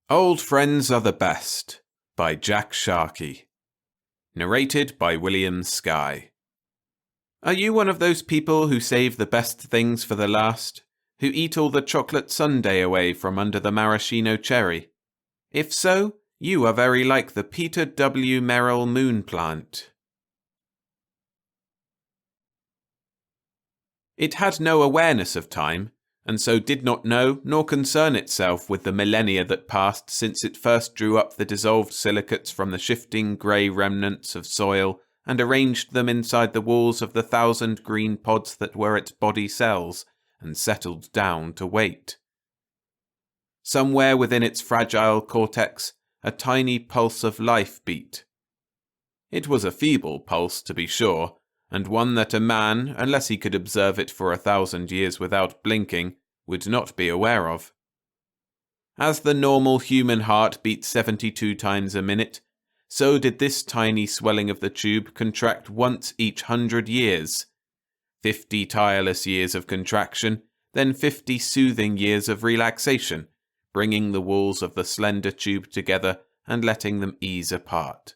Old Friends Are the Best by Jack Sharkey. Narrated by William Skye. Are you one of those people who save the best things for the last? Who eat all the chocolate sundae away from under the maraschino cherry? If so, you are very like the Peter W. Merrill moon plant. It had no awareness of time, and so did not know nor concern itself with the millennia that passed since it first drew up the dissolved silicates from the shifting grey remnants of soil and arranged them inside the walls of the 1,000 green pods that were its body cells, and settled down to wait. Somewhere within its fragile cortex, a tiny pulse of life beat. It was a feeble pulse, to be sure, and one that a man, unless he could observe it for 1,000 years without blinking, would not be aware of. As the normal human heart beat 72 times a minute, so did this tiny swelling of the tube contract once each 100 years. 50 tireless years of contraction, then 50 soothing years of relaxation, bringing the walls of the slender tube together and letting them ease apart.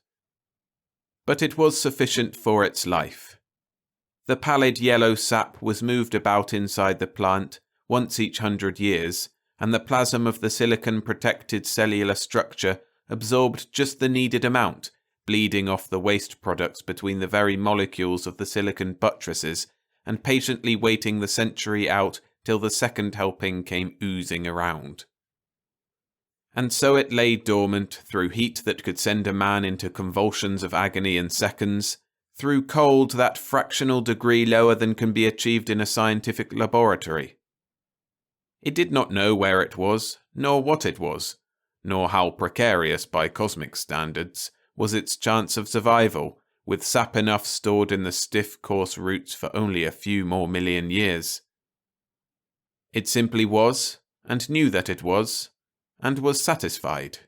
But it was sufficient for its life. The pallid yellow sap was moved about inside the plant once each 100 years, and the plasm of the silicon-protected cellular structure absorbed just the needed amount, bleeding off the waste products between the very molecules of the silicon buttresses, and patiently waiting the century out till the second helping came oozing around. And so it lay dormant through heat that could send a man into convulsions of agony in seconds, through cold that fractional degree lower than can be achieved in a scientific laboratory. It did not know where it was, nor what it was, nor how precarious by cosmic standards was its chance of survival, with sap enough stored in the stiff, coarse roots for only a few more million years. It simply was, and knew that it was, and was satisfied.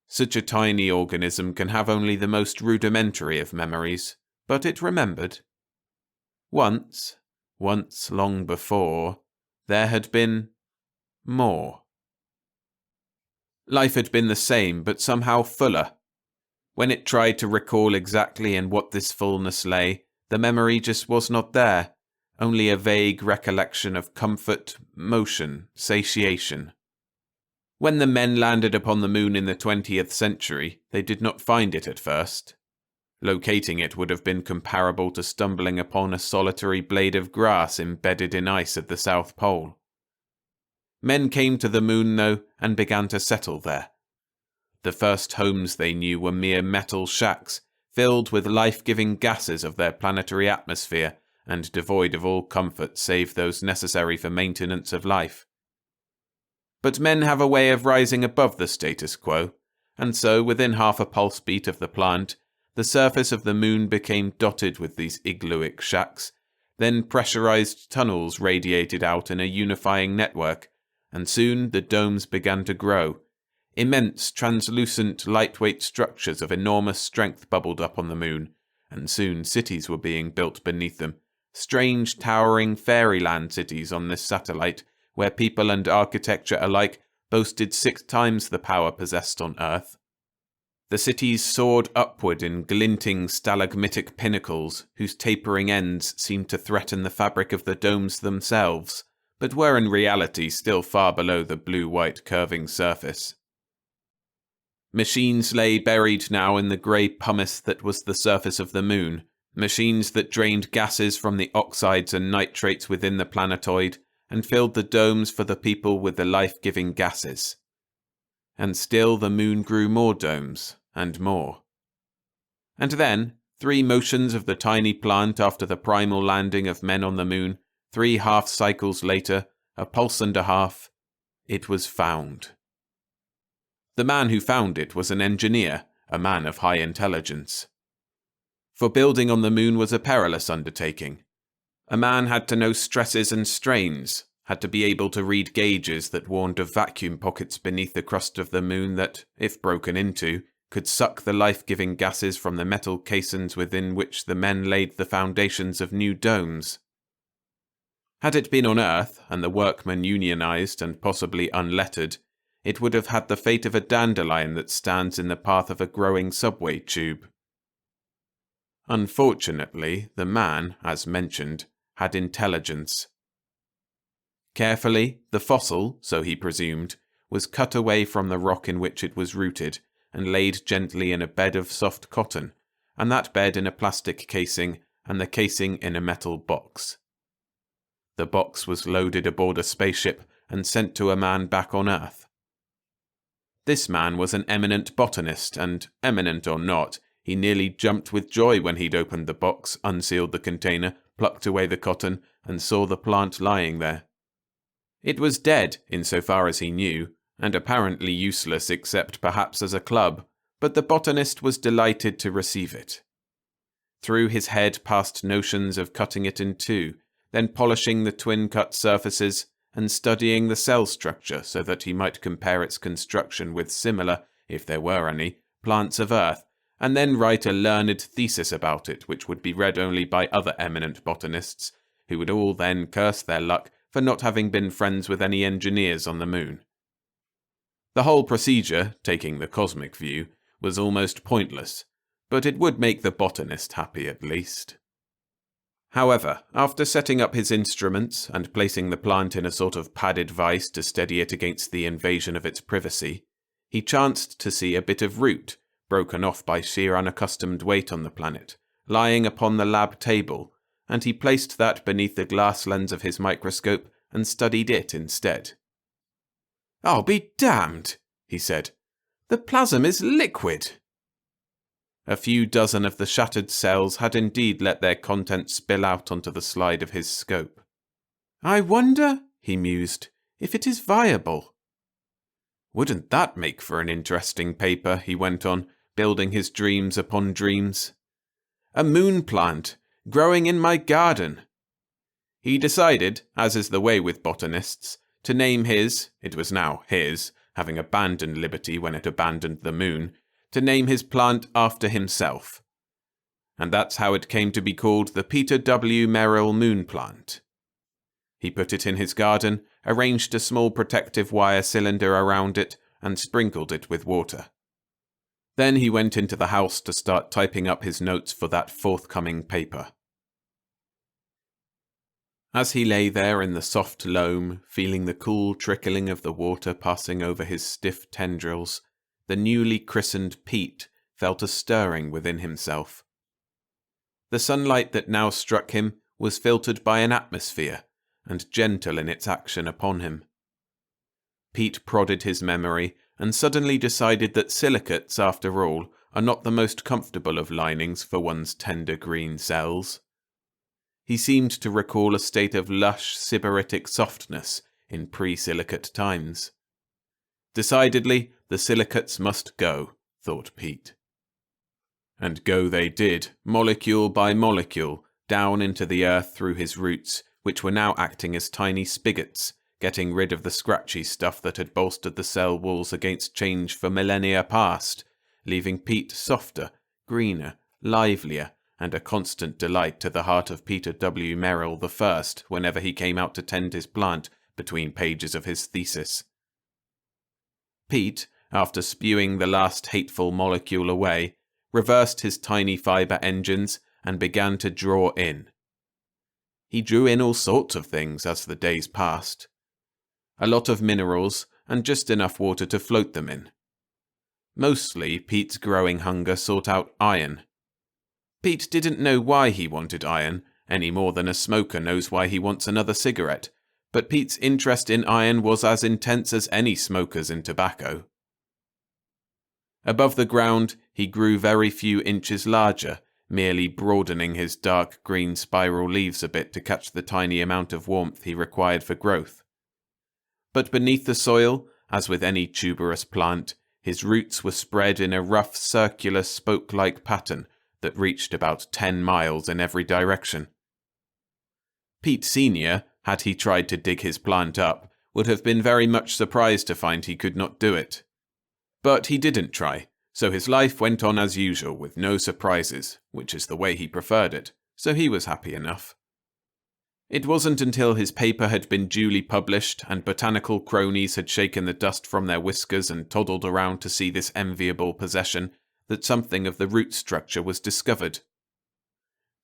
Such a tiny organism can have only the most rudimentary of memories, but it remembered. Once long before, there had been more. Life had been the same, but somehow fuller. When it tried to recall exactly in what this fullness lay, the memory just was not there, only a vague recollection of comfort, motion, satiation. When the men landed upon the moon in the 20th century, they did not find it at first. Locating it would have been comparable to stumbling upon a solitary blade of grass embedded in ice at the South Pole. Men came to the moon, though, and began to settle there. The first homes they knew were mere metal shacks, filled with life-giving gases of their planetary atmosphere, and devoid of all comfort save those necessary for maintenance of life. But men have a way of rising above the status quo, and so, within half a pulse beat of the plant, the surface of the moon became dotted with these iglooic shacks, then pressurized tunnels radiated out in a unifying network, and soon the domes began to grow. Immense, translucent, lightweight structures of enormous strength bubbled up on the moon, and soon cities were being built beneath them, strange, towering fairyland cities on this satellite, where people and architecture alike boasted 6 times the power possessed on Earth. The cities soared upward in glinting stalagmitic pinnacles, whose tapering ends seemed to threaten the fabric of the domes themselves, but were in reality still far below the blue-white curving surface. Machines lay buried now in the grey pumice that was the surface of the moon, machines that drained gases from the oxides and nitrates within the planetoid, and filled the domes for the people with the life-giving gases. And still the moon grew more domes, and more. And then, 3 motions of the tiny plant after the primal landing of men on the moon, 3 half-cycles later, a pulse and a half, it was found. The man who found it was an engineer, a man of high intelligence. For building on the moon was a perilous undertaking. A man had to know stresses and strains, had to be able to read gauges that warned of vacuum pockets beneath the crust of the moon that, if broken into, could suck the life-giving gases from the metal caissons within which the men laid the foundations of new domes. Had it been on Earth, and the workmen unionized and possibly unlettered, it would have had the fate of a dandelion that stands in the path of a growing subway tube. Unfortunately, the man, as mentioned, had intelligence. Carefully, the fossil, so he presumed, was cut away from the rock in which it was rooted and laid gently in a bed of soft cotton, and that bed in a plastic casing, and the casing in a metal box. The box was loaded aboard a spaceship and sent to a man back on Earth. This man was an eminent botanist, and, eminent or not, he nearly jumped with joy when he'd opened the box, unsealed the container, plucked away the cotton, and saw the plant lying there. It was dead, insofar as he knew, and apparently useless except perhaps as a club, but the botanist was delighted to receive it. Through his head passed notions of cutting it in two, then polishing the twin-cut surfaces, and studying the cell structure so that he might compare its construction with similar, if there were any, plants of Earth, and then write a learned thesis about it which would be read only by other eminent botanists, who would all then curse their luck for not having been friends with any engineers on the moon. The whole procedure, taking the cosmic view, was almost pointless, but it would make the botanist happy at least. However, after setting up his instruments and placing the plant in a sort of padded vise to steady it against the invasion of its privacy, he chanced to see a bit of root, broken off by sheer unaccustomed weight on the planet, lying upon the lab table, and he placed that beneath the glass lens of his microscope and studied it instead. "I'll be damned," he said. "The plasm is liquid." A few dozen of the shattered cells had indeed let their contents spill out onto the slide of his scope. "I wonder," he mused, "if it is viable." "Wouldn't that make for an interesting paper?" he went on, building his dreams upon dreams. "A moon plant, growing in my garden." He decided, as is the way with botanists, to name his, it was now his, having abandoned liberty when it abandoned the moon, to name his plant after himself. And that's how it came to be called the Peter W. Merrill moon plant. He put it in his garden, arranged a small protective wire cylinder around it, and sprinkled it with water. Then he went into the house to start typing up his notes for that forthcoming paper. As he lay there in the soft loam, feeling the cool trickling of the water passing over his stiff tendrils, the newly christened Pete felt a stirring within himself. The sunlight that now struck him was filtered by an atmosphere, and gentle in its action upon him. Pete prodded his memory, and suddenly decided that silicates, after all, are not the most comfortable of linings for one's tender green cells. He seemed to recall a state of lush, sybaritic softness in pre-silicate times. Decidedly, the silicates must go, thought Pete. And go they did, molecule by molecule, down into the earth through his roots, which were now acting as tiny spigots, getting rid of the scratchy stuff that had bolstered the cell walls against change for millennia past, leaving Pete softer, greener, livelier, and a constant delight to the heart of Peter W. Merrill the First whenever he came out to tend his plant between pages of his thesis. Pete, after spewing the last hateful molecule away, reversed his tiny fibre engines and began to draw in. He drew in all sorts of things as the days passed. A lot of minerals, and just enough water to float them in. Mostly, Pete's growing hunger sought out iron. Pete didn't know why he wanted iron, any more than a smoker knows why he wants another cigarette, but Pete's interest in iron was as intense as any smoker's in tobacco. Above the ground, he grew very few inches larger, merely broadening his dark green spiral leaves a bit to catch the tiny amount of warmth he required for growth. But beneath the soil, as with any tuberous plant, his roots were spread in a rough circular spoke-like pattern that reached about 10 miles in every direction. Pete Sr., had he tried to dig his plant up, would have been very much surprised to find he could not do it. But he didn't try, so his life went on as usual with no surprises, which is the way he preferred it, so he was happy enough. It wasn't until his paper had been duly published and botanical cronies had shaken the dust from their whiskers and toddled around to see this enviable possession that something of the root structure was discovered.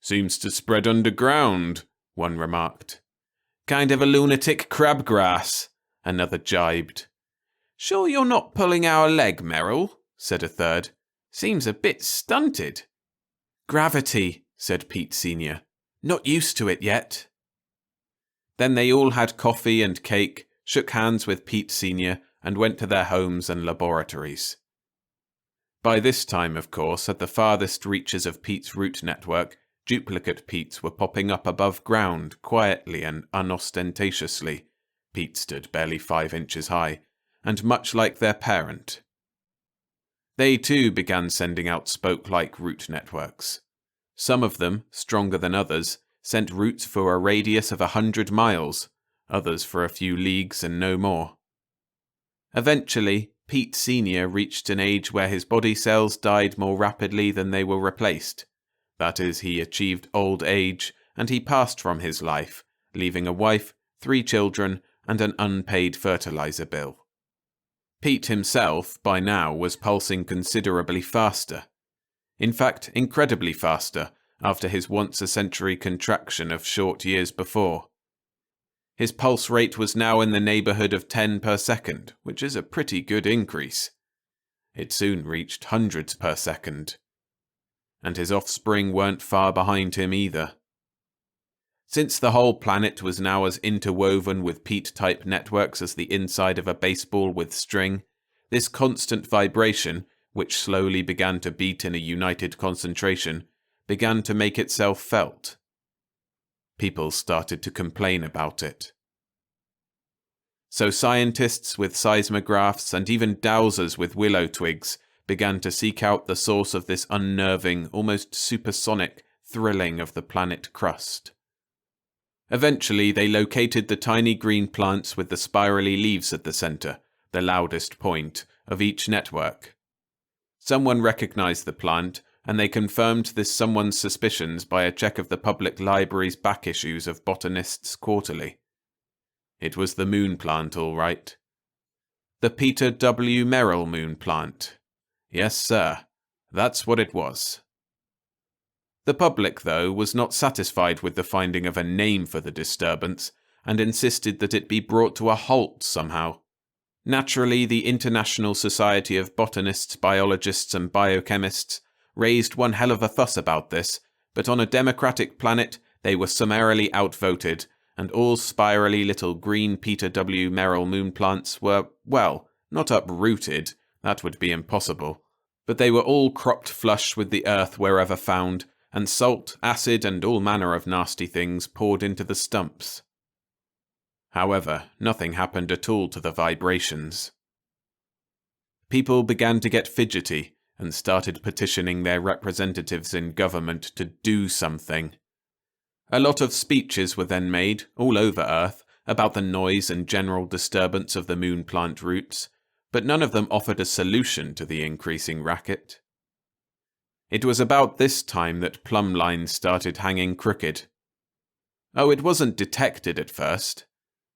"Seems to spread underground," one remarked. "Kind of a lunatic crabgrass," another jibed. "Sure you're not pulling our leg, Merrill?" said a third. "Seems a bit stunted." "Gravity," said Pete Sr. "Not used to it yet." Then they all had coffee and cake, shook hands with Pete Sr., and went to their homes and laboratories. By this time, of course, at the farthest reaches of Pete's root network, duplicate Petes were popping up above ground, quietly and unostentatiously. Pete stood barely 5 inches high, and much like their parent. They too began sending out spoke-like root networks. Some of them, stronger than others, sent roots for a radius of 100 miles, others for a few leagues and no more. Eventually, Pete Sr. reached an age where his body cells died more rapidly than they were replaced. That is, he achieved old age, and he passed from his life, leaving a wife, 3 children, and an unpaid fertilizer bill. Pete himself, by now, was pulsing considerably faster. In fact, incredibly faster, after his once-a-century contraction of short years before. His pulse rate was now in the neighborhood of 10 per second, which is a pretty good increase. It soon reached hundreds per second. And his offspring weren't far behind him either. Since the whole planet was now as interwoven with Pete-type networks as the inside of a baseball with string, this constant vibration, which slowly began to beat in a united concentration, began to make itself felt. People started to complain about it. So scientists with seismographs and even dowsers with willow twigs began to seek out the source of this unnerving, almost supersonic thrilling of the planet crust. Eventually, they located the tiny green plants with the spirally leaves at the center, the loudest point, of each network. Someone recognized the plant, and they confirmed this someone's suspicions by a check of the public library's back issues of Botanists Quarterly. It was the moon plant, all right. The Peter W. Merrill moon plant. Yes, sir. That's what it was. The public, though, was not satisfied with the finding of a name for the disturbance, and insisted that it be brought to a halt somehow. Naturally, the International Society of Botanists, Biologists, and Biochemists raised one hell of a fuss about this, but on a democratic planet, they were summarily outvoted, and all spirally little green Peter W. Merrill moon plants were, well, not uprooted, that would be impossible, but they were all cropped flush with the earth wherever found, and salt, acid, and all manner of nasty things poured into the stumps. However, nothing happened at all to the vibrations. People began to get fidgety and started petitioning their representatives in government to do something. A lot of speeches were then made, all over Earth, about the noise and general disturbance of the moon plant roots, but none of them offered a solution to the increasing racket. It was about this time that plumb lines started hanging crooked. Oh, it wasn't detected at first.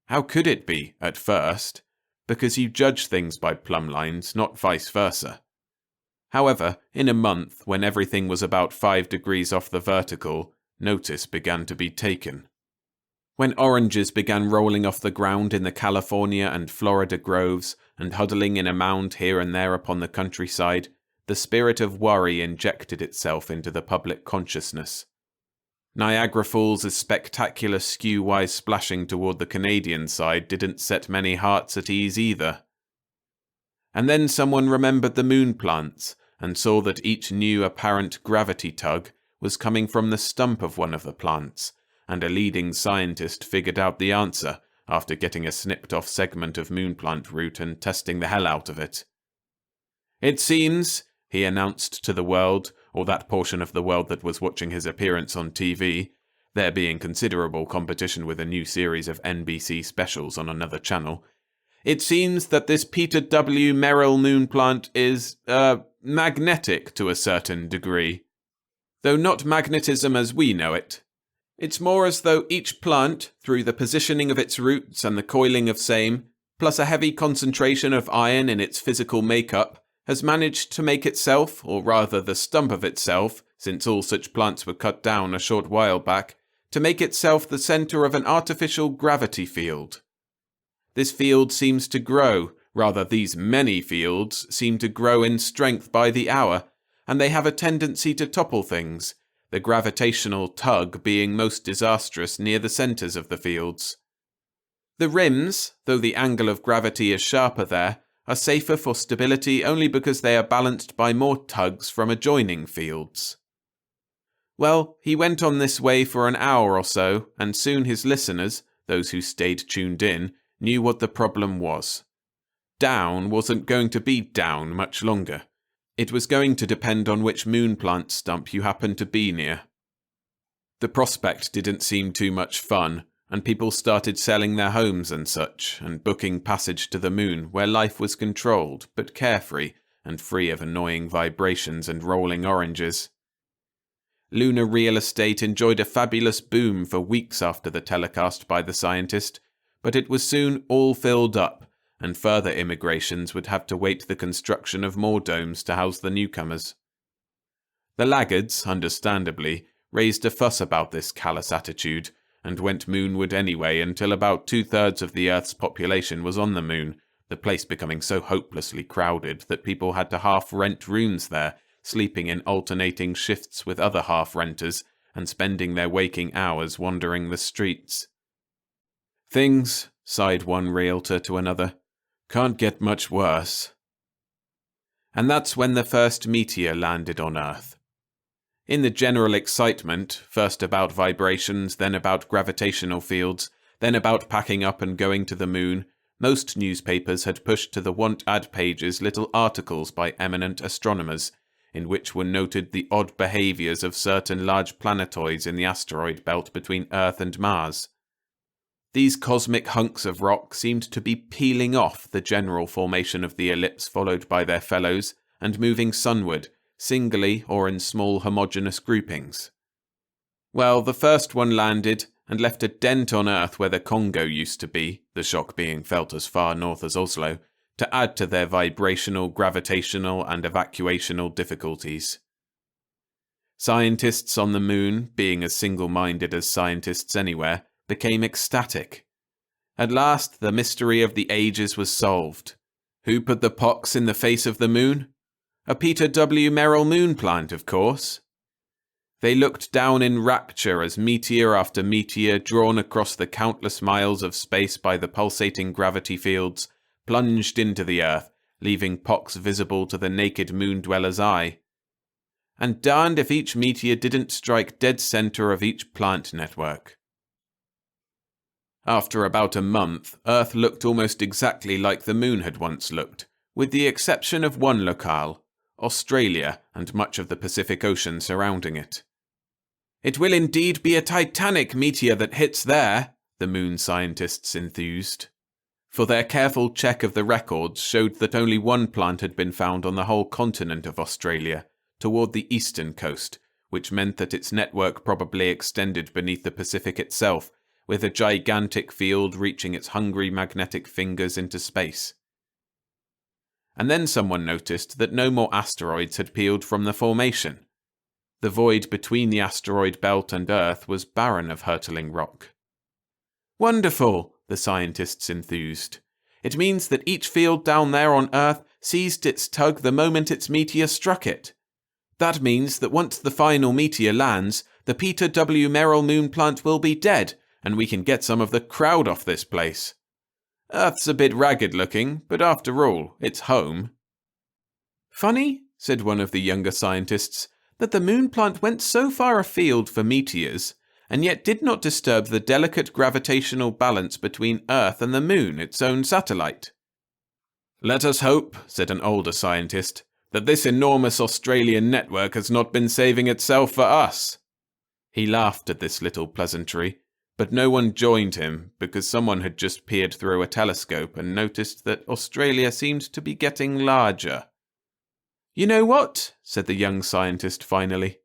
How could it be, at first? Because you judge things by plumb lines, not vice versa. However, in a month, when everything was about 5 degrees off the vertical, notice began to be taken. When oranges began rolling off the ground in the California and Florida groves, and huddling in a mound here and there upon the countryside, the spirit of worry injected itself into the public consciousness. Niagara Falls' spectacular skew-wise splashing toward the Canadian side didn't set many hearts at ease either. And then someone remembered the moon plants, and saw that each new apparent gravity tug was coming from the stump of one of the plants, and a leading scientist figured out the answer after getting a snipped-off segment of moon plant root and testing the hell out of it. "It seems," he announced to the world, or that portion of the world that was watching his appearance on TV, there being considerable competition with a new series of NBC specials on another channel, "it seems that this Peter W. Merrill moon plant is, magnetic to a certain degree. Though not magnetism as we know it. It's more as though each plant, through the positioning of its roots and the coiling of same, plus a heavy concentration of iron in its physical makeup, has managed to make itself, or rather the stump of itself, since all such plants were cut down a short while back, to make itself the centre of an artificial gravity field. This field seems to grow, rather these many fields seem to grow in strength by the hour, and they have a tendency to topple things, the gravitational tug being most disastrous near the centres of the fields. The rims, though the angle of gravity is sharper there, are safer for stability only because they are balanced by more tugs from adjoining fields. Well, he went on this way for an hour or so, and soon his listeners, those who stayed tuned in, knew what the problem was. Down wasn't going to be down much longer. It was going to depend on which moon plant stump you happened to be near. The prospect didn't seem too much fun, and people started selling their homes and such, and booking passage to the moon, where life was controlled, but carefree, and free of annoying vibrations and rolling oranges. Lunar real estate enjoyed a fabulous boom for weeks after the telecast by the scientist, but it was soon all filled up, and further immigrations would have to wait the construction of more domes to house the newcomers. The laggards, understandably, raised a fuss about this callous attitude, and went moonward anyway until about 2/3 of the Earth's population was on the moon, the place becoming so hopelessly crowded that people had to half-rent rooms there, sleeping in alternating shifts with other half-renters, and spending their waking hours wandering the streets. "Things," sighed one realtor to another, "can't get much worse." And that's when the first meteor landed on Earth. In the general excitement, first about vibrations, then about gravitational fields, then about packing up and going to the moon, most newspapers had pushed to the want-ad pages little articles by eminent astronomers, in which were noted the odd behaviours of certain large planetoids in the asteroid belt between Earth and Mars. These cosmic hunks of rock seemed to be peeling off the general formation of the ellipse followed by their fellows, and moving sunward, singly or in small homogeneous groupings. Well, the first one landed, and left a dent on Earth where the Congo used to be, the shock being felt as far north as Oslo, to add to their vibrational, gravitational, and evacuational difficulties. Scientists on the moon, being as single-minded as scientists anywhere, became ecstatic. At last, the mystery of the ages was solved. Who put the pox in the face of the moon? A Peter W. Merrill moon plant, of course. They looked down in rapture as meteor after meteor, drawn across the countless miles of space by the pulsating gravity fields, plunged into the Earth, leaving pox visible to the naked moon-dweller's eye. And darned if each meteor didn't strike dead center of each plant network. After about a month, Earth looked almost exactly like the moon had once looked, with the exception of one locale, Australia, and much of the Pacific Ocean surrounding it. "It will indeed be a titanic meteor that hits there," the moon scientists enthused. For their careful check of the records showed that only one plant had been found on the whole continent of Australia, toward the eastern coast, which meant that its network probably extended beneath the Pacific itself, with a gigantic field reaching its hungry magnetic fingers into space. And then someone noticed that no more asteroids had peeled from the formation. The void between the asteroid belt and Earth was barren of hurtling rock. "Wonderful," the scientists enthused. "It means that each field down there on Earth ceased its tug the moment its meteor struck it. That means that once the final meteor lands, the Peter W. Merrill moon plant will be dead, and we can get some of the crowd off this place. Earth's a bit ragged looking, but after all, it's home." "Funny," said one of the younger scientists, "that the moon plant went so far afield for meteors, and yet did not disturb the delicate gravitational balance between Earth and the moon, its own satellite." "Let us hope," said an older scientist, "that this enormous Australian network has not been saving itself for us." He laughed at this little pleasantry, but no one joined him because someone had just peered through a telescope and noticed that Australia seemed to be getting larger. "You know what?" said the young scientist finally.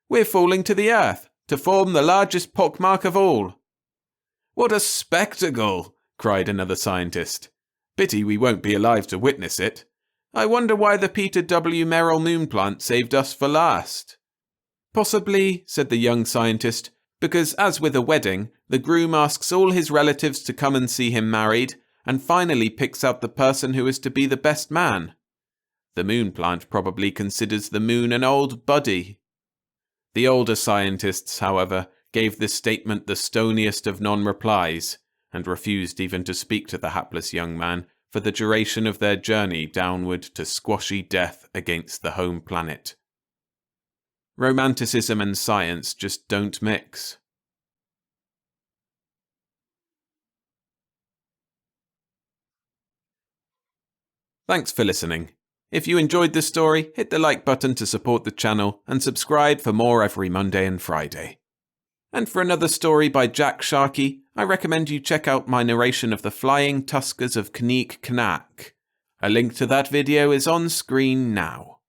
"We're falling to the Earth. to form the largest pockmark of all." "What a spectacle!" cried another scientist. "Pity we won't be alive to witness it. I wonder why the Peter W. Merrill moon plant saved us for last." "Possibly," said the young scientist, "because as with a wedding, the groom asks all his relatives to come and see him married, and finally picks out the person who is to be the best man. The moon plant probably considers the moon an old buddy." The older scientists, however, gave this statement the stoniest of non-replies, and refused even to speak to the hapless young man for the duration of their journey downward to squashy death against the home planet. Romanticism and science just don't mix. Thanks for listening. If you enjoyed this story, hit the like button to support the channel and subscribe for more every Monday and Friday. And for another story by Jack Sharkey, I recommend you check out my narration of The Flying Tuskers of Kneek Knack. A link to that video is on screen now.